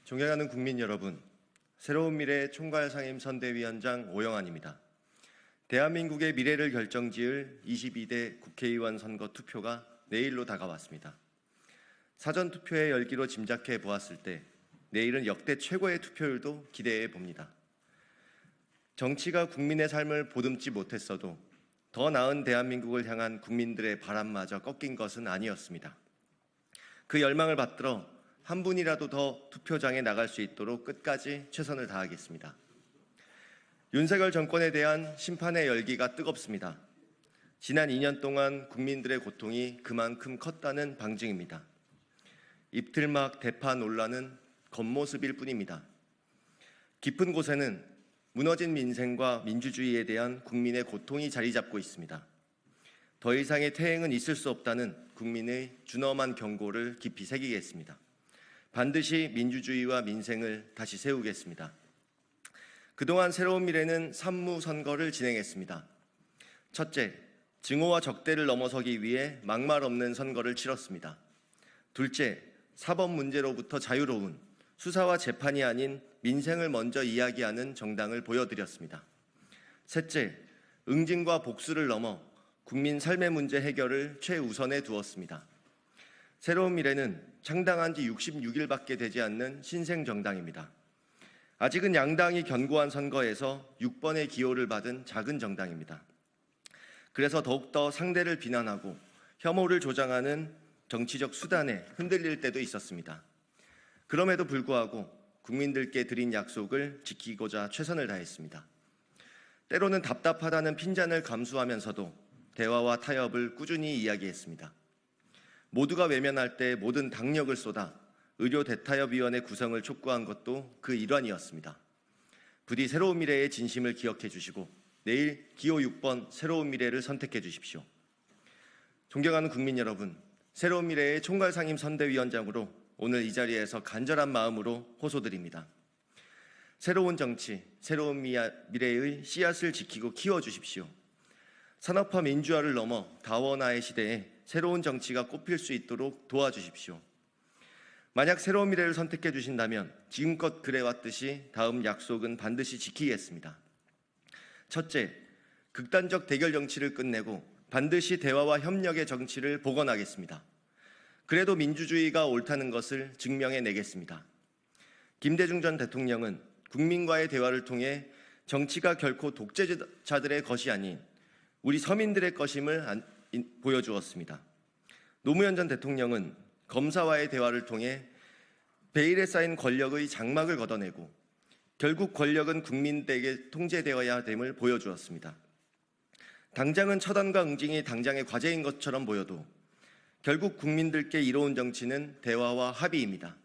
존경하는 국민 여러분, 새로운 미래 총괄상임 선대위원장 오영환입니다. 대한민국의 미래를 결정지을 22대 국회의원 선거 투표가 내일로 다가왔습니다. 사전투표의 열기로 짐작해 보았을 때 내일은 역대 최고의 투표율도 기대해 봅니다. 정치가 국민의 삶을 보듬지 못했어도 더 나은 대한민국을 향한 국민들의 바람마저 꺾인 것은 아니었습니다. 그 열망을 받들어 한 분이라도 더 투표장에 나갈 수 있도록 끝까지 최선을 다하겠습니다. 윤석열 정권에 대한 심판의 열기가 뜨겁습니다. 지난 2년 동안 국민들의 고통이 그만큼 컸다는 방증입니다. 입틀막 대파 논란은 겉모습일 뿐입니다. 깊은 곳에는 무너진 민생과 민주주의에 대한 국민의 고통이 자리 잡고 있습니다. 더 이상의 퇴행은 있을 수 없다는 국민의 준엄한 경고를 깊이 새기겠습니다. 반드시 민주주의와 민생을 다시 세우겠습니다. 그동안 새로운 미래는 3무 선거를 진행했습니다. 첫째, 증오와 적대를 넘어서기 위해 막말 없는 선거를 치렀습니다. 둘째, 사법 문제로부터 자유로운 수사와 재판이 아닌 민생을 먼저 이야기하는 정당을 보여드렸습니다. 셋째, 응징과 복수를 넘어 국민 삶의 문제 해결을 최우선에 두었습니다. 새로운 미래는 창당한 지 66일밖에 되지 않는 신생정당입니다. 아직은 양당이 견고한 선거에서 6번의 기호를 받은 작은 정당입니다. 그래서 더욱더 상대를 비난하고 혐오를 조장하는 정치적 수단에 흔들릴 때도 있었습니다. 그럼에도 불구하고 국민들께 드린 약속을 지키고자 최선을 다했습니다. 때로는 답답하다는 핀잔을 감수하면서도 대화와 타협을 꾸준히 이야기했습니다. 모두가 외면할 때 모든 당력을 쏟아 의료 대타협위원회 구성을 촉구한 것도 그 일환이었습니다. 부디 새로운 미래의 진심을 기억해 주시고 내일 기호 6번 새로운 미래를 선택해 주십시오. 존경하는 국민 여러분, 새로운 미래의 총괄상임 선대위원장으로 오늘 이 자리에서 간절한 마음으로 호소드립니다. 새로운 정치, 새로운 미래의 씨앗을 지키고 키워주십시오. 산업화 민주화를 넘어 다원화의 시대에 새로운 정치가 꽃필 수 있도록 도와주십시오. 만약 새로운 미래를 선택해 주신다면 지금껏 그래왔듯이 다음 약속은 반드시 지키겠습니다. 첫째, 극단적 대결 정치를 끝내고 반드시 대화와 협력의 정치를 복원하겠습니다. 그래도 민주주의가 옳다는 것을 증명해내겠습니다. 김대중 전 대통령은 국민과의 대화를 통해 정치가 결코 독재자들의 것이 아닌 우리 서민들의 것임을 보여주었습니다. 노무현 전 대통령은 검사와의 대화를 통해 베일에 쌓인 권력의 장막을 걷어내고 결국 권력은 국민에게 통제되어야 됨을 보여주었습니다. 당장은 처단과 응징이 당장의 과제인 것처럼 보여도 결국 국민들께 이로운 정치는 대화와 합의입니다.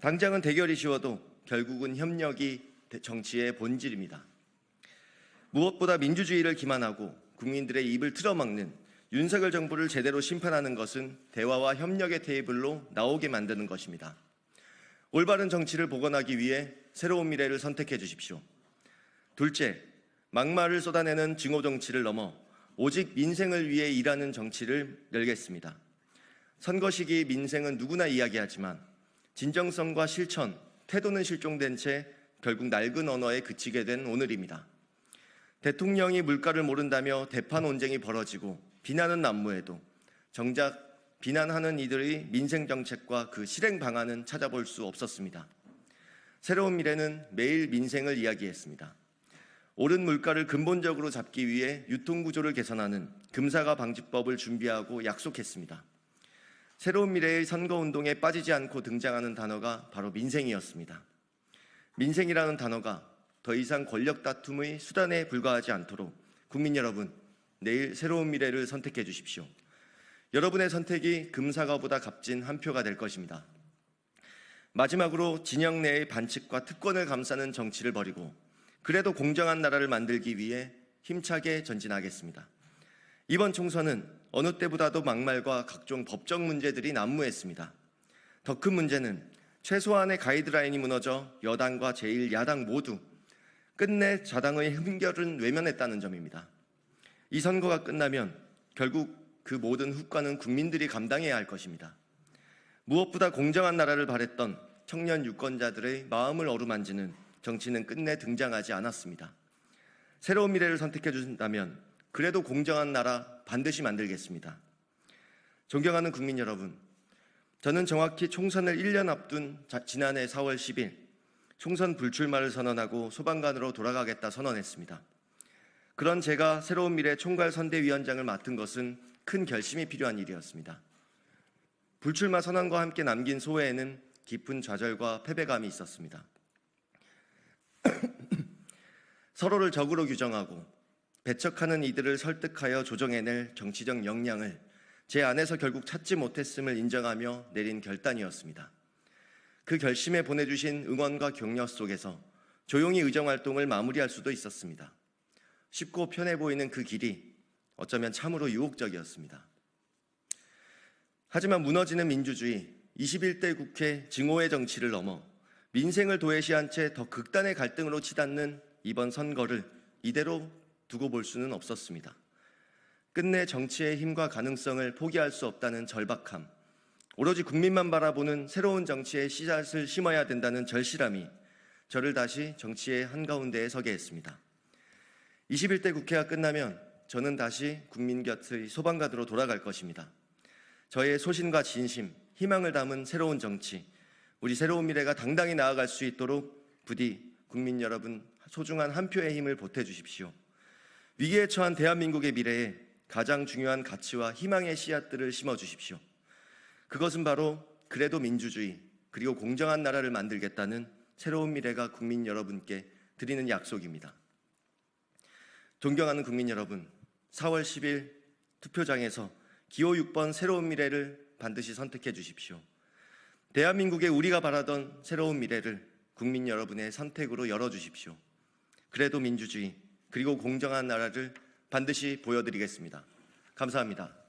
당장은 대결이 쉬워도 결국은 협력이 정치의 본질입니다. 무엇보다 민주주의를 기만하고 국민들의 입을 틀어막는 윤석열 정부를 제대로 심판하는 것은 대화와 협력의 테이블로 나오게 만드는 것입니다. 올바른 정치를 복원하기 위해 새로운 미래를 선택해 주십시오. 둘째, 막말을 쏟아내는 증오 정치를 넘어 오직 민생을 위해 일하는 정치를 열겠습니다. 선거 시기 민생은 누구나 이야기하지만 진정성과 실천, 태도는 실종된 채 결국 낡은 언어에 그치게 된 오늘입니다. 대통령이 물가를 모른다며 대파 논쟁이 벌어지고 비난은 난무해도 정작 비난하는 이들의 민생 정책과 그 실행 방안은 찾아볼 수 없었습니다. 새로운 미래는 매일 민생을 이야기했습니다. 오른 물가를 근본적으로 잡기 위해 유통구조를 개선하는 금사가 방지법을 준비하고 약속했습니다. 새로운 미래의 선거운동에 빠지지 않고 등장하는 단어가 바로 민생이었습니다. 민생이라는 단어가 더 이상 권력 다툼의 수단에 불과하지 않도록 국민 여러분, 내일 새로운 미래를 선택해 주십시오. 여러분의 선택이 금사과보다 값진 한 표가 될 것입니다. 마지막으로 진영 내의 반칙과 특권을 감싸는 정치를 버리고 그래도 공정한 나라를 만들기 위해 힘차게 전진하겠습니다. 이번 총선은 어느 때보다도 막말과 각종 법적 문제들이 난무했습니다. 더 큰 문제는 최소한의 가이드라인이 무너져 여당과 제1야당 모두 끝내 자당의 흠결은 외면했다는 점입니다. 이 선거가 끝나면 결국 그 모든 후과는 국민들이 감당해야 할 것입니다. 무엇보다 공정한 나라를 바랬던 청년 유권자들의 마음을 어루만지는 정치는 끝내 등장하지 않았습니다. 새로운 미래를 선택해 주신다면 그래도 공정한 나라 반드시 만들겠습니다. 존경하는 국민 여러분, 저는 정확히 총선을 1년 앞둔 지난해 4월 10일 총선 불출마를 선언하고 소방관으로 돌아가겠다 선언했습니다. 그런 제가 새로운 미래 총괄선대위원장을 맡은 것은 큰 결심이 필요한 일이었습니다. 불출마 선언과 함께 남긴 소회에는 깊은 좌절과 패배감이 있었습니다. 서로를 적으로 규정하고 배척하는 이들을 설득하여 조정해낼 정치적 역량을 제 안에서 결국 찾지 못했음을 인정하며 내린 결단이었습니다. 그 결심에 보내주신 응원과 격려 속에서 조용히 의정활동을 마무리할 수도 있었습니다. 쉽고 편해 보이는 그 길이 어쩌면 참으로 유혹적이었습니다. 하지만 무너지는 민주주의, 21대 국회 증오의 정치를 넘어 민생을 도외시한 채 더 극단의 갈등으로 치닫는 이번 선거를 이대로 두고 볼 수는 없었습니다. 끝내 정치의 힘과 가능성을 포기할 수 없다는 절박함, 오로지 국민만 바라보는 새로운 정치의 씨앗을 심어야 된다는 절실함이 저를 다시 정치의 한가운데에 서게 했습니다. 21대 국회가 끝나면 저는 다시 국민 곁의 소방관으로 돌아갈 것입니다. 저의 소신과 진심, 희망을 담은 새로운 정치, 우리 새로운 미래가 당당히 나아갈 수 있도록 부디 국민 여러분 소중한 한 표의 힘을 보태주십시오. 위기에 처한 대한민국의 미래에 가장 중요한 가치와 희망의 씨앗들을 심어주십시오. 그것은 바로 그래도 민주주의 그리고 공정한 나라를 만들겠다는 새로운 미래가 국민 여러분께 드리는 약속입니다. 존경하는 국민 여러분, 4월 10일 투표장에서 기호 6번 새로운 미래를 반드시 선택해 주십시오. 대한민국의 우리가 바라던 새로운 미래를 국민 여러분의 선택으로 열어주십시오. 그래도 민주주의 그리고 공정한 나라를 반드시 보여드리겠습니다. 감사합니다.